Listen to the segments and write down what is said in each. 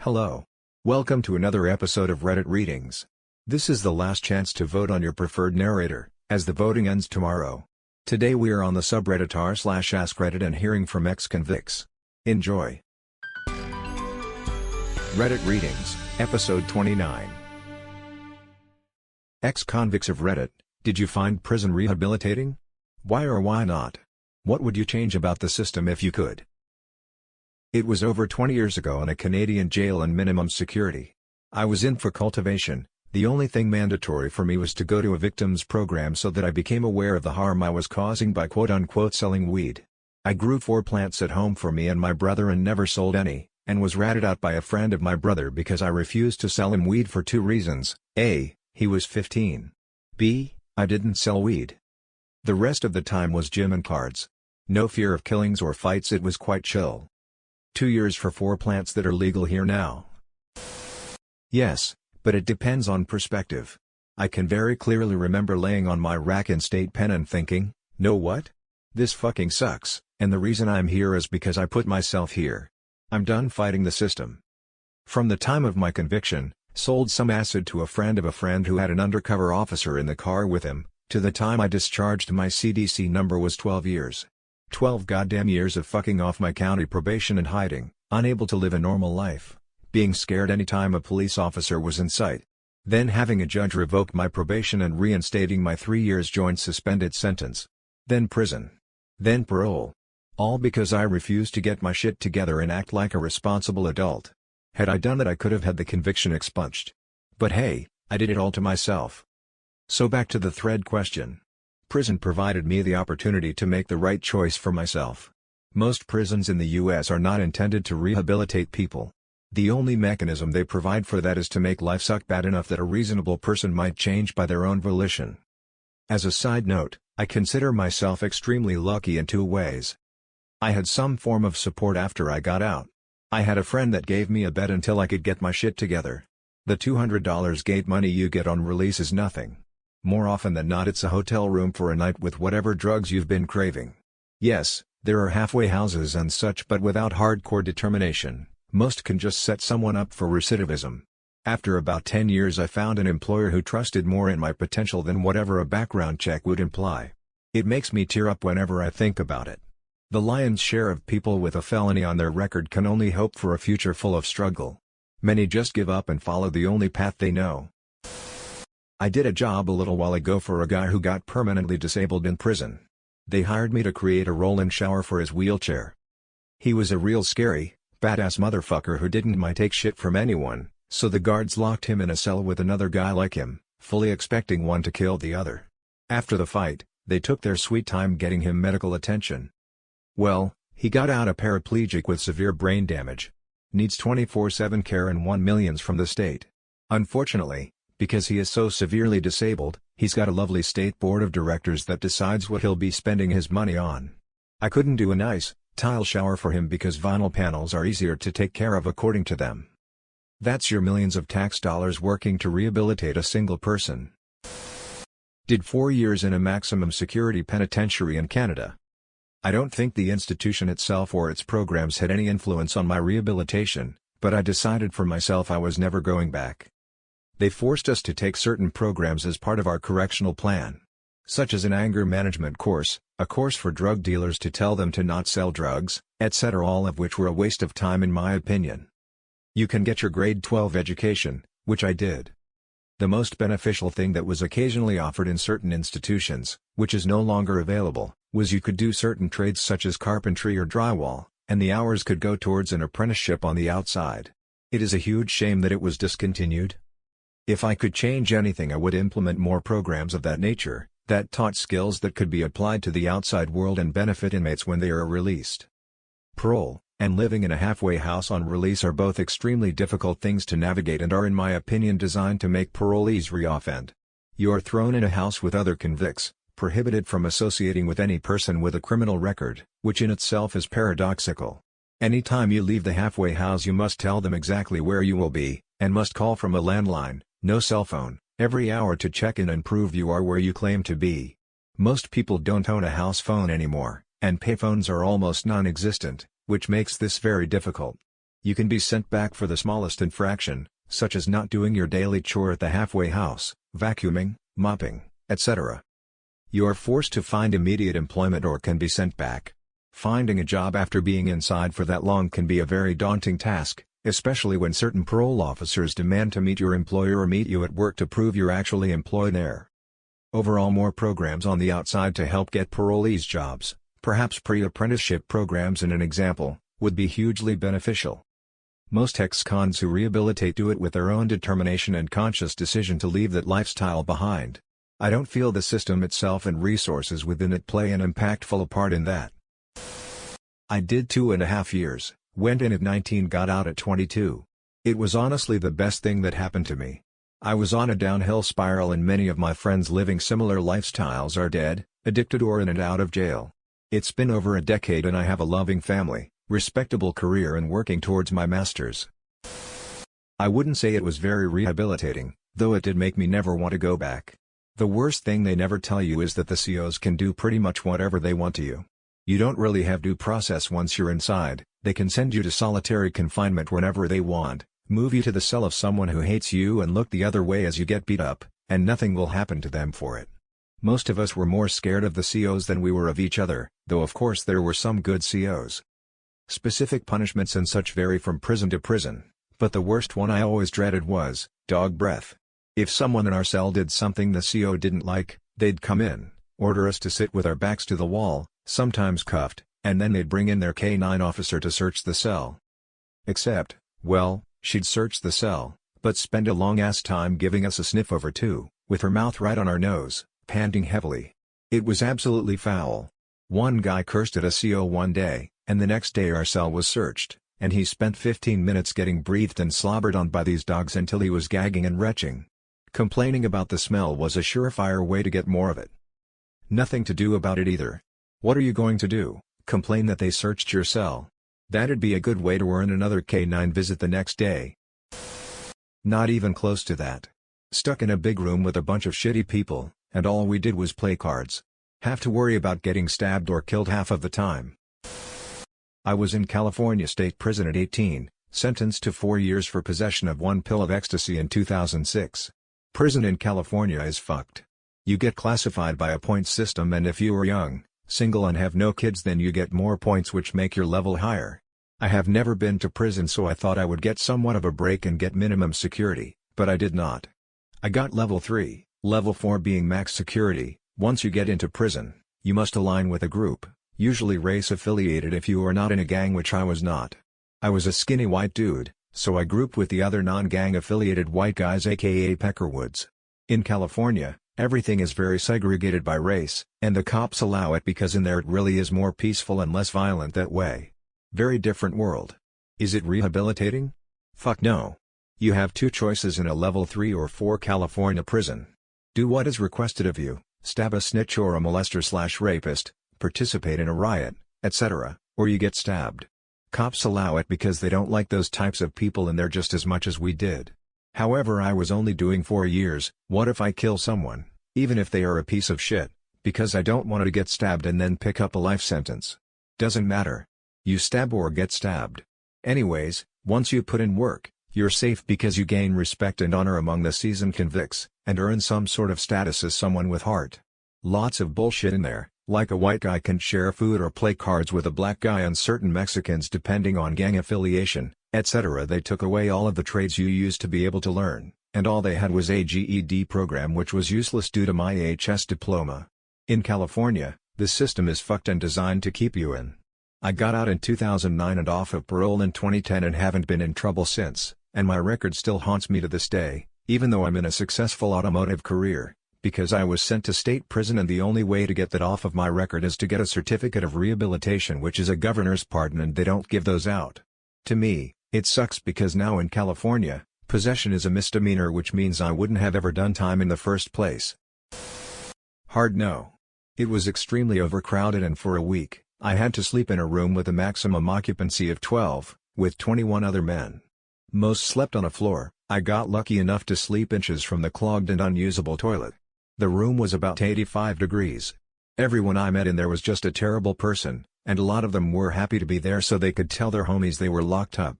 Hello. Welcome to another episode of Reddit Readings. This is the last chance to vote on your preferred narrator, as the voting ends tomorrow. Today we are on the subreddit r/AskReddit and hearing from Ex-Convicts. Enjoy. Reddit Readings, Episode 29. Ex-Convicts of Reddit, did you find prison rehabilitating? Why or why not? What would you change about the system if you could? It was over 20 years ago in a Canadian jail in minimum security. I was in for cultivation. The only thing mandatory for me was to go to a victims program so that I became aware of the harm I was causing by quote-unquote selling weed. I grew 4 plants at home for me and my brother and never sold any, and was ratted out by a friend of my brother because I refused to sell him weed for 2 reasons. A. He was 15. B. I didn't sell weed. The rest of the time was gym and cards. No fear of killings or fights, it was quite chill. 2 years for 4 plants that are legal here now. Yes, but it depends on perspective. I can very clearly remember laying on my rack in state pen and thinking, know what? This fucking sucks, and the reason I'm here is because I put myself here. I'm done fighting the system. From the time of my conviction, sold some acid to a friend who had an undercover officer in the car with him, to the time I discharged my CDC number was 12 years. 12 goddamn years of fucking off my county probation and hiding, unable to live a normal life, being scared anytime a police officer was in sight. Then having a judge revoke my probation and reinstating my 3 years joint suspended sentence. Then prison. Then parole. All because I refused to get my shit together and act like a responsible adult. Had I done that, I could have had the conviction expunged. But hey, I did it all to myself. So back to the thread question. Prison provided me the opportunity to make the right choice for myself. Most prisons in the US are not intended to rehabilitate people. The only mechanism they provide for that is to make life suck bad enough that a reasonable person might change by their own volition. As a side note, I consider myself extremely lucky in 2 ways. I had some form of support after I got out. I had a friend that gave me a bed until I could get my shit together. The $200 gate money you get on release is nothing. More often than not, it's a hotel room for a night with whatever drugs you've been craving. Yes, there are halfway houses and such, but without hardcore determination, most can just set someone up for recidivism. After about 10 years I found an employer who trusted more in my potential than whatever a background check would imply. It makes me tear up whenever I think about it. The lion's share of people with a felony on their record can only hope for a future full of struggle. Many just give up and follow the only path they know. I did a job a little while ago for a guy who got permanently disabled in prison. They hired me to create a roll-in shower for his wheelchair. He was a real scary, badass motherfucker who didn't mind take shit from anyone, so the guards locked him in a cell with another guy like him, fully expecting one to kill the other. After the fight, they took their sweet time getting him medical attention. Well, he got out a paraplegic with severe brain damage. Needs 24/7 care and $1 million from the state. Unfortunately, because he is so severely disabled, he's got a lovely state board of directors that decides what he'll be spending his money on. I couldn't do a nice, tile shower for him because vinyl panels are easier to take care of according to them. That's your millions of tax dollars working to rehabilitate a single person. Did 4 years in a maximum security penitentiary in Canada. I don't think the institution itself or its programs had any influence on my rehabilitation, but I decided for myself I was never going back. They forced us to take certain programs as part of our correctional plan, such as an anger management course, a course for drug dealers to tell them to not sell drugs, etc., all of which were a waste of time in my opinion. You can get your grade 12 education, which I did. The most beneficial thing that was occasionally offered in certain institutions, which is no longer available, was you could do certain trades such as carpentry or drywall, and the hours could go towards an apprenticeship on the outside. It is a huge shame that it was discontinued. If I could change anything, I would implement more programs of that nature, that taught skills that could be applied to the outside world and benefit inmates when they are released. Parole, and living in a halfway house on release are both extremely difficult things to navigate and are in my opinion designed to make parolees re-offend. You are thrown in a house with other convicts, prohibited from associating with any person with a criminal record, which in itself is paradoxical. Anytime you leave the halfway house you must tell them exactly where you will be, and must call from a landline, no cell phone, every hour to check in and prove you are where you claim to be. Most people don't own a house phone anymore, and payphones are almost non-existent, which makes this very difficult. You can be sent back for the smallest infraction, such as not doing your daily chore at the halfway house, vacuuming, mopping, etc. You are forced to find immediate employment or can be sent back. Finding a job after being inside for that long can be a very daunting task, especially when certain parole officers demand to meet your employer or meet you at work to prove you're actually employed there. Overall, more programs on the outside to help get parolees jobs, perhaps pre-apprenticeship programs in an example, would be hugely beneficial. Most ex-cons who rehabilitate do it with their own determination and conscious decision to leave that lifestyle behind. I don't feel the system itself and resources within it play an impactful part in that. I did 2.5 years, went in at 19, got out at 22. It was honestly the best thing that happened to me. I was on a downhill spiral and many of my friends living similar lifestyles are dead, addicted or in and out of jail. It's been over a decade and I have a loving family, respectable career and working towards my master's. I wouldn't say it was very rehabilitating, though it did make me never want to go back. The worst thing they never tell you is that the COs can do pretty much whatever they want to you. You don't really have due process once you're inside. They can send you to solitary confinement whenever they want, move you to the cell of someone who hates you and look the other way as you get beat up, and nothing will happen to them for it. Most of us were more scared of the COs than we were of each other, though of course there were some good COs. Specific punishments and such vary from prison to prison, but the worst one I always dreaded was dog breath. If someone in our cell did something the CO didn't like, they'd come in, order us to sit with our backs to the wall, sometimes cuffed, and then they'd bring in their K-9 officer to search the cell. Except, well, she'd search the cell, but spend a long-ass time giving us a sniff over too, with her mouth right on our nose, panting heavily. It was absolutely foul. One guy cursed at a CO one day, and the next day our cell was searched, and he spent 15 minutes getting breathed and slobbered on by these dogs until he was gagging and retching. Complaining about the smell was a surefire way to get more of it. Nothing to do about it either. What are you going to do? Complain that they searched your cell? That'd be a good way to earn another K-9 visit the next day. Not even close to that. Stuck in a big room with a bunch of shitty people, and all we did was play cards. Have to worry about getting stabbed or killed half of the time. I was in California State Prison at 18, sentenced to 4 years for possession of 1 pill of ecstasy in 2006. Prison in California is fucked. You get classified by a points system, and if you are young, single and have no kids, then you get more points which make your level higher. I have never been to prison, so I thought I would get somewhat of a break and get minimum security, but I did not. I got level 3, level 4 being max security. Once you get into prison, you must align with a group, usually race affiliated if you are not in a gang, which I was not. I was a skinny white dude, so I grouped with the other non-gang affiliated white guys, aka Peckerwoods. In California, everything is very segregated by race, and the cops allow it because in there it really is more peaceful and less violent that way. Very different world. Is it rehabilitating? Fuck no. You have 2 choices in a level 3 or 4 California prison. Do what is requested of you, stab a snitch or a molester/rapist, participate in a riot, etc., or you get stabbed. Cops allow it because they don't like those types of people in there just as much as we did. However, I was only doing 4 years. What if I kill someone, even if they are a piece of shit, because I don't want to get stabbed and then pick up a life sentence? Doesn't matter. You stab or get stabbed. Anyways, once you put in work, you're safe because you gain respect and honor among the seasoned convicts, and earn some sort of status as someone with heart. Lots of bullshit in there, like a white guy can share food or play cards with a black guy and certain Mexicans depending on gang affiliation, etc. They took away all of the trades you used to be able to learn, and all they had was a GED program, which was useless due to my HS diploma. In California, the system is fucked and designed to keep you in. I got out in 2009 and off of parole in 2010 and haven't been in trouble since, and my record still haunts me to this day, even though I'm in a successful automotive career, because I was sent to state prison and the only way to get that off of my record is to get a certificate of rehabilitation, which is a governor's pardon, and they don't give those out. To me, it sucks because now in California, possession is a misdemeanor, which means I wouldn't have ever done time in the first place. Hard no. It was extremely overcrowded, and for a week, I had to sleep in a room with a maximum occupancy of 12, with 21 other men. Most slept on a floor. I got lucky enough to sleep inches from the clogged and unusable toilet. The room was about 85 degrees. Everyone I met in there was just a terrible person, and a lot of them were happy to be there so they could tell their homies they were locked up.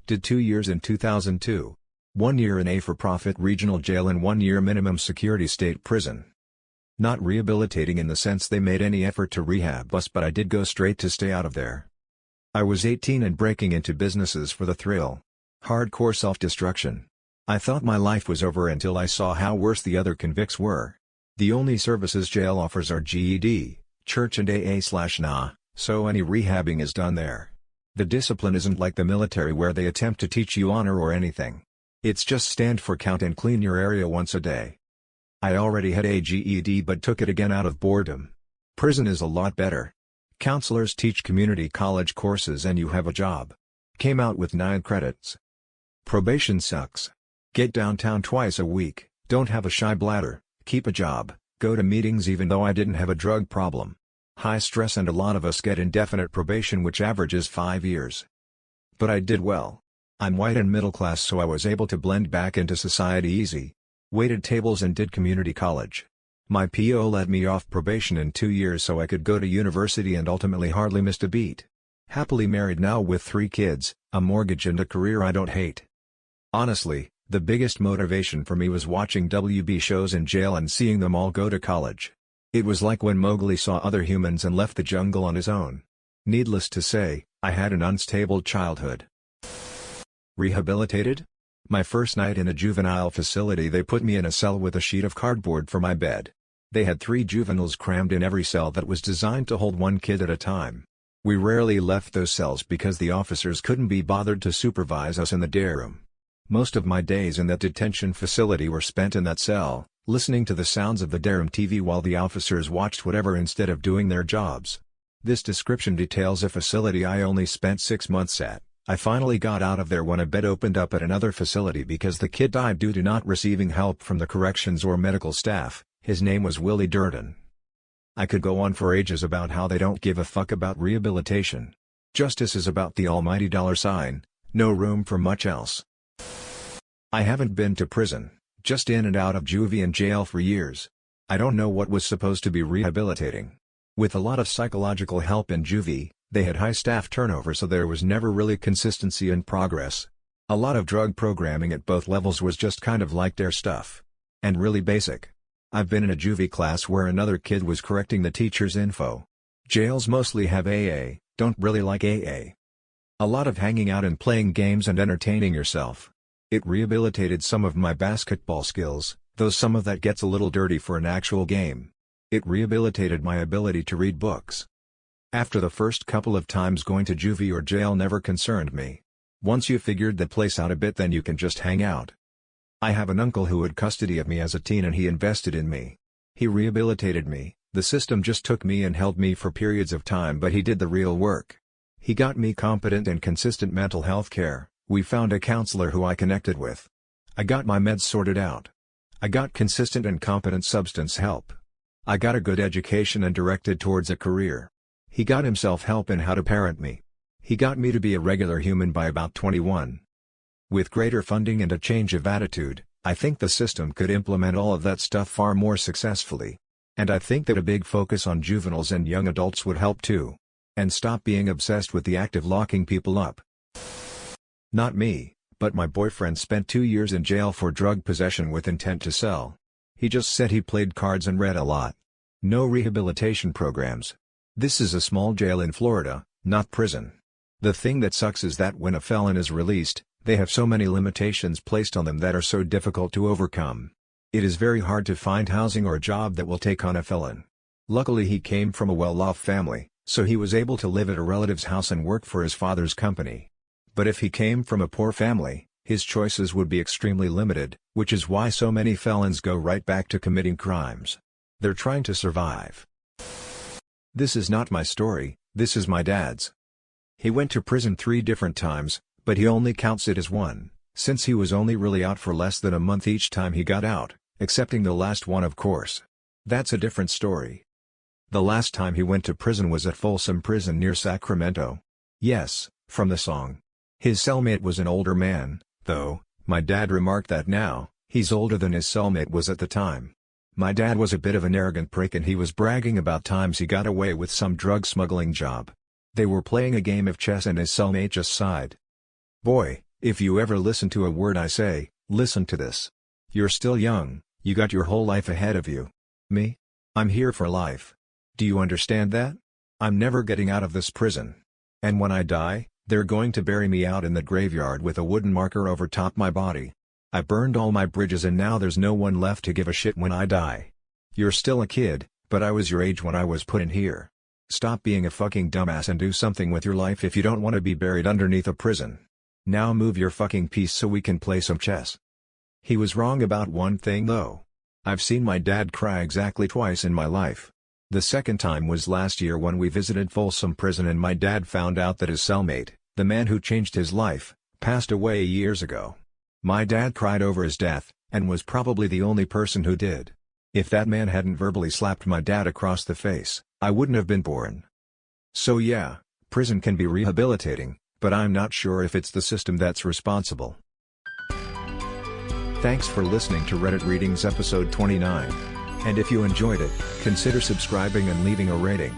Did 2 years in 2002. 1 year in a for-profit regional jail and 1 year minimum security state prison. Not rehabilitating in the sense they made any effort to rehab us, but I did go straight to stay out of there. I was 18 and breaking into businesses for the thrill. Hardcore self-destruction. I thought my life was over until I saw how worse the other convicts were. The only services jail offers are GED, church and AA/NA, so any rehabbing is done there. The discipline isn't like the military where they attempt to teach you honor or anything. It's just stand for count and clean your area once a day. I already had a GED but took it again out of boredom. Prison is a lot better. Counselors teach community college courses and you have a job. Came out with 9 credits. Probation sucks. Get downtown twice a week, don't have a shy bladder, keep a job, go to meetings even though I didn't have a drug problem. High stress and a lot of us get indefinite probation which averages 5 years. But I did well. I'm white and middle class so I was able to blend back into society easy. Waited tables and did community college. My PO let me off probation in 2 years so I could go to university and ultimately hardly missed a beat. Happily married now with 3 kids, a mortgage and a career I don't hate. Honestly, the biggest motivation for me was watching WB shows in jail and seeing them all go to college. It was like when Mowgli saw other humans and left the jungle on his own. Needless to say, I had an unstable childhood. Rehabilitated? My first night in a juvenile facility they put me in a cell with a sheet of cardboard for my bed. They had 3 juveniles crammed in every cell that was designed to hold 1 kid at a time. We rarely left those cells because the officers couldn't be bothered to supervise us in the day room. Most of my days in that detention facility were spent in that cell, listening to the sounds of the day room TV while the officers watched whatever instead of doing their jobs. This description details a facility I only spent 6 months at. I finally got out of there when a bed opened up at another facility because the kid died due to not receiving help from the corrections or medical staff. His name was Willie Durden. I could go on for ages about how they don't give a fuck about rehabilitation. Justice is about the almighty $, no room for much else. I haven't been to prison, just in and out of juvie and jail for years. I don't know what was supposed to be rehabilitating. With a lot of psychological help in juvie, they had high staff turnover so there was never really consistency and progress. A lot of drug programming at both levels was just kind of like their stuff. And really basic. I've been in a juvie class where another kid was correcting the teacher's info. Jails mostly have AA, don't really like AA. A lot of hanging out and playing games and entertaining yourself. It rehabilitated some of my basketball skills, though some of that gets a little dirty for an actual game. It rehabilitated my ability to read books. After the first couple of times going to juvie or jail never concerned me. Once you figured the place out a bit then you can just hang out. I have an uncle who had custody of me as a teen and he invested in me. He rehabilitated me, the system just took me and held me for periods of time but he did the real work. He got me competent and consistent mental health care, we found a counselor who I connected with. I got my meds sorted out. I got consistent and competent substance help. I got a good education and directed towards a career. He got himself help in how to parent me. He got me to be a regular human by about 21. With greater funding and a change of attitude, I think the system could implement all of that stuff far more successfully. And I think that a big focus on juveniles and young adults would help too. And stop being obsessed with the act of locking people up. Not me, but my boyfriend spent 2 years in jail for drug possession with intent to sell. He just said he played cards and read a lot. No rehabilitation programs. This is a small jail in Florida, not prison. The thing that sucks is that when a felon is released, they have so many limitations placed on them that are so difficult to overcome. It is very hard to find housing or a job that will take on a felon. Luckily he came from a well-off family, so he was able to live at a relative's house and work for his father's company. But if he came from a poor family, his choices would be extremely limited, which is why so many felons go right back to committing crimes. They're trying to survive. This is not my story, this is my dad's. He went to prison 3 different times, but he only counts it as one, since he was only really out for less than a month each time he got out, excepting the last one of course. That's a different story. The last time he went to prison was at Folsom Prison near Sacramento. Yes, from the song. His cellmate was an older man, though, my dad remarked that now, he's older than his cellmate was at the time. My dad was a bit of an arrogant prick and he was bragging about times he got away with some drug smuggling job. They were playing a game of chess and his cellmate just sighed. Boy, if you ever listen to a word I say, listen to this. You're still young, you got your whole life ahead of you. Me? I'm here for life. Do you understand that? I'm never getting out of this prison. And when I die, they're going to bury me out in the graveyard with a wooden marker over top my body. I burned all my bridges and now there's no one left to give a shit when I die. You're still a kid, but I was your age when I was put in here. Stop being a fucking dumbass and do something with your life if you don't want to be buried underneath a prison. Now move your fucking piece so we can play some chess. He was wrong about one thing though. I've seen my dad cry exactly twice in my life. The second time was last year when we visited Folsom Prison and my dad found out that his cellmate, the man who changed his life, passed away years ago. My dad cried over his death, and was probably the only person who did. If that man hadn't verbally slapped my dad across the face, I wouldn't have been born. So yeah, prison can be rehabilitating, but I'm not sure if it's the system that's responsible. Thanks for listening to Reddit Readings episode 29. And if you enjoyed it, consider subscribing and leaving a rating.